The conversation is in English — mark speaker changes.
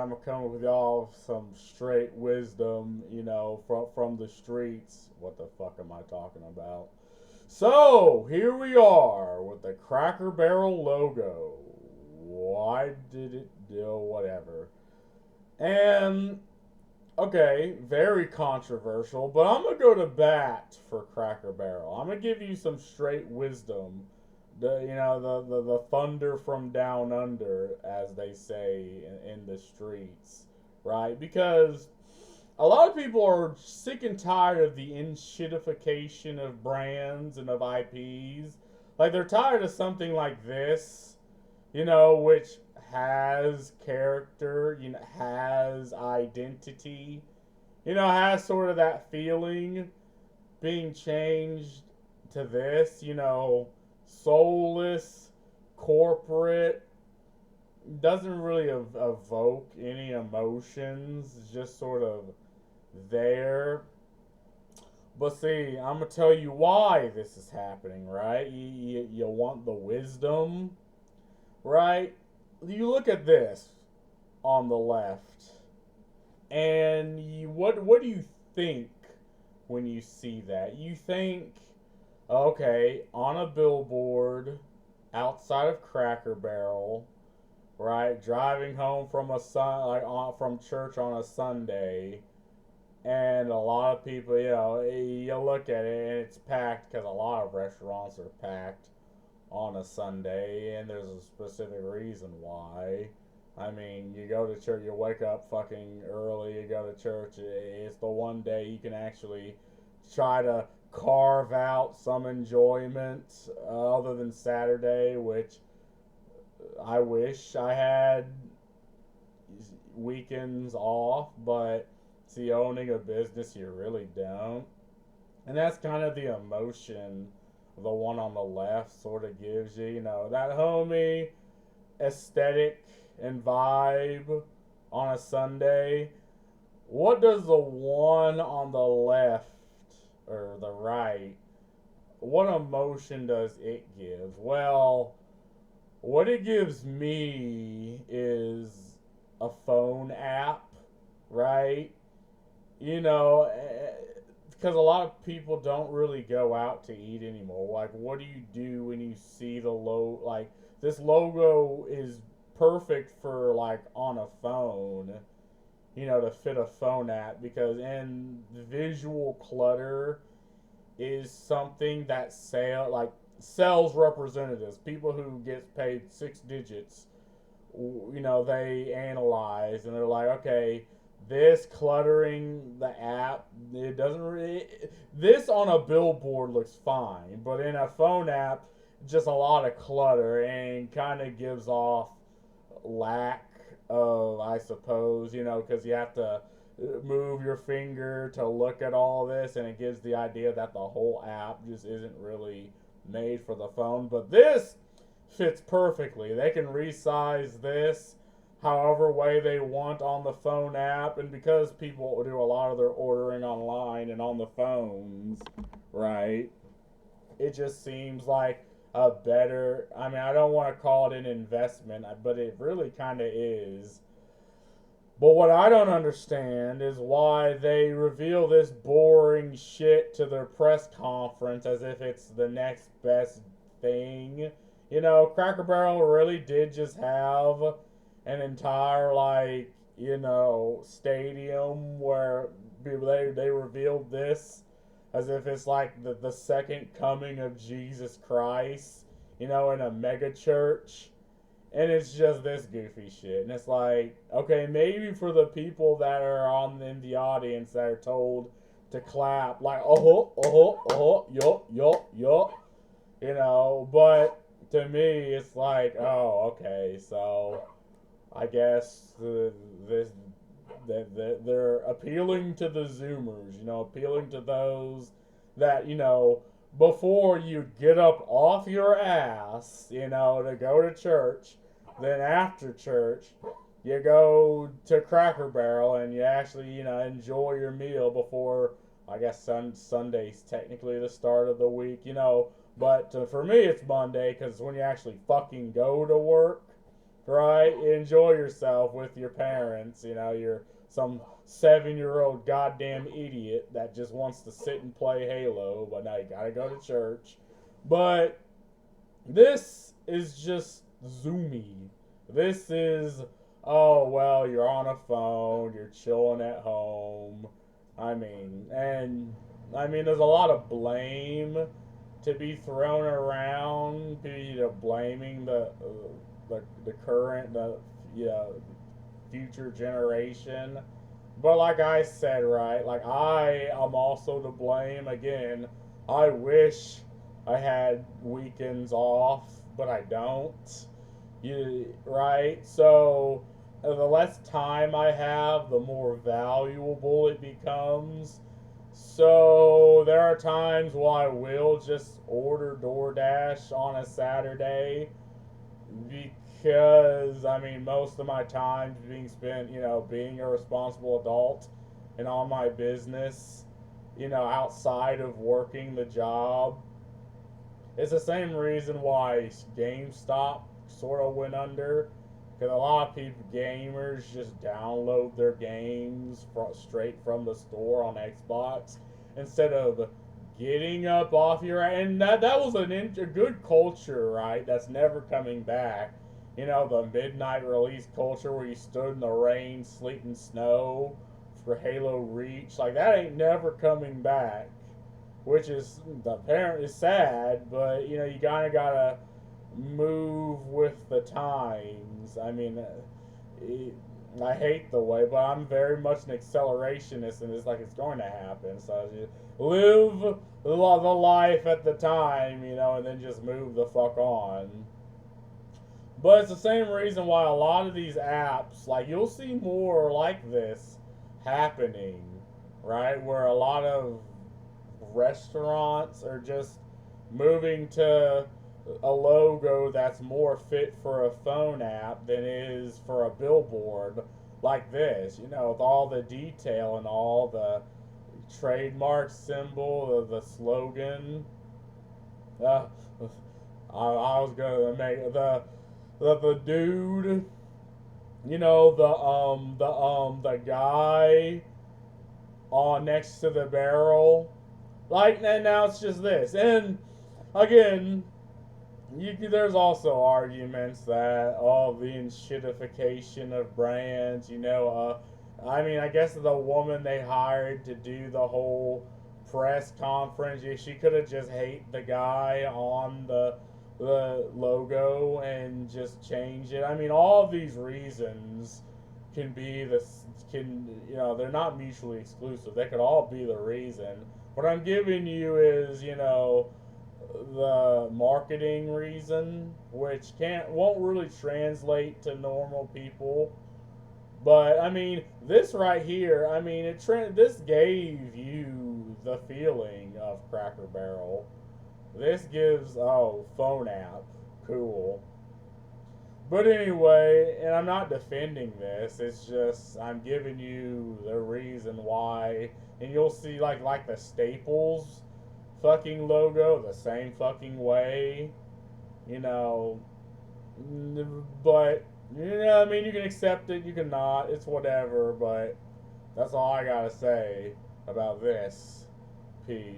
Speaker 1: I'm gonna come with y'all some straight wisdom, from the streets. What the fuck am I talking about? So here we are with the Cracker Barrel logo. Why did it do whatever? And okay, very controversial, but I'm gonna go to bat for Cracker Barrel. I'm gonna give you some straight wisdom. The thunder from down under, as they say in the streets, right? Because a lot of people are sick and tired of the inshitification of brands and of IPs. Like they're tired of something like this, which has character, has identity, has sort of that feeling being changed to this, soulless, corporate, doesn't really evoke any emotions, just sort of there. But see, I'm going to tell you why this is happening, right? You want the wisdom, right? You look at this on the left, and what do you think when you see that? You think, okay, on a billboard outside of Cracker Barrel, right, driving home from from church on a Sunday, and a lot of people, you look at it and it's packed because a lot of restaurants are packed on a Sunday, and there's a specific reason why. I mean, you go to church, you wake up fucking early, you go to church. It's the one day you can actually try to carve out some enjoyment other than Saturday, which I wish I had weekends off, but see, owning a business, you really don't. And that's kind of the emotion the one on the left sort of gives you, that homey aesthetic and vibe on a Sunday. What does the one on the left or the right, what emotion does it give? Well, what it gives me is a phone app, right? You know, because a lot of people don't really go out to eat anymore. Like, what do you do when you see the like, this logo is perfect for, like, on a phone, to fit a phone app, because in visual clutter is something that sales representatives, people who get paid six digits, they analyze and they're like, okay, this cluttering the app, it doesn't really, this on a billboard looks fine, but in a phone app, just a lot of clutter and kind of gives off lack of, I suppose, because you have to move your finger to look at all this, and it gives the idea that the whole app just isn't really made for the phone. But this fits perfectly. They can resize this however way they want on the phone app, and because people do a lot of their ordering online and on the phones, right, it just seems like a better, I mean, I don't want to call it an investment, but it really kind of is. But what I don't understand is why they reveal this boring shit to their press conference as if it's the next best thing. Cracker Barrel really did just have an entire, like, stadium where they revealed this as if it's like the second coming of Jesus Christ, in a mega church. And it's just this goofy shit. And it's like, okay, maybe for the people that are in the audience that are told to clap, like, yup, yup, yup, but to me, it's like, oh, okay, so I guess they're appealing to the Zoomers, appealing to those that, before you get up off your ass, to go to church, then after church, you go to Cracker Barrel and you actually, enjoy your meal before, I guess, Sunday's technically the start of the week, but for me, it's Monday, because when you actually fucking go to work, right? Enjoy yourself with your parents. You know, you're some 7-year-old goddamn idiot that just wants to sit and play Halo, but now you gotta go to church. But this is just zoomy. This is, oh, well, you're on a phone, you're chilling at home. There's a lot of blame to be thrown around, blaming the current, you know, future generation. But like I said, right, like I am also to blame. Again, I wish I had weekends off, but I don't. Right? So the less time I have, the more valuable it becomes. So there are times where I will just order DoorDash on a Saturday because most of my time is being spent, being a responsible adult and on my business, outside of working the job. It's the same reason why GameStop sort of went under. Because a lot of people, gamers, just download their games straight from the store on Xbox instead of getting up off your. And that was a good culture, right? That's never coming back. The midnight release culture where you stood in the rain, sleet, and snow for Halo Reach. Like, that ain't never coming back. Which is apparently sad, but you kind of gotta move with the times. I hate the way, but I'm very much an accelerationist, and it's like it's going to happen. So just live the life at the time, and then just move the fuck on. But it's the same reason why a lot of these apps, like you'll see more like this happening, right? Where a lot of restaurants are just moving to a logo that's more fit for a phone app than it is for a billboard like this, with all the detail and all the trademark symbol, the slogan. Uh, I was gonna make the dude, the guy on next to the barrel. Like, and now it's just this. And again, there's also arguments that the enshittification of brands, I guess the woman they hired to do the whole press conference, she could have just hate the guy on the logo and just change it. All of these reasons can be they're not mutually exclusive. They could all be the reason. What I'm giving you is, the marketing reason, which won't really translate to normal people. But this right here, this gave you the feeling of Cracker Barrel. This gives phone app, cool. But anyway, and I'm not defending this. It's just I'm giving you the reason why, and you'll see like the Staples fucking logo the same fucking way, you know. But you can accept it, you can not. It's whatever. But that's all I gotta say about this. Peace.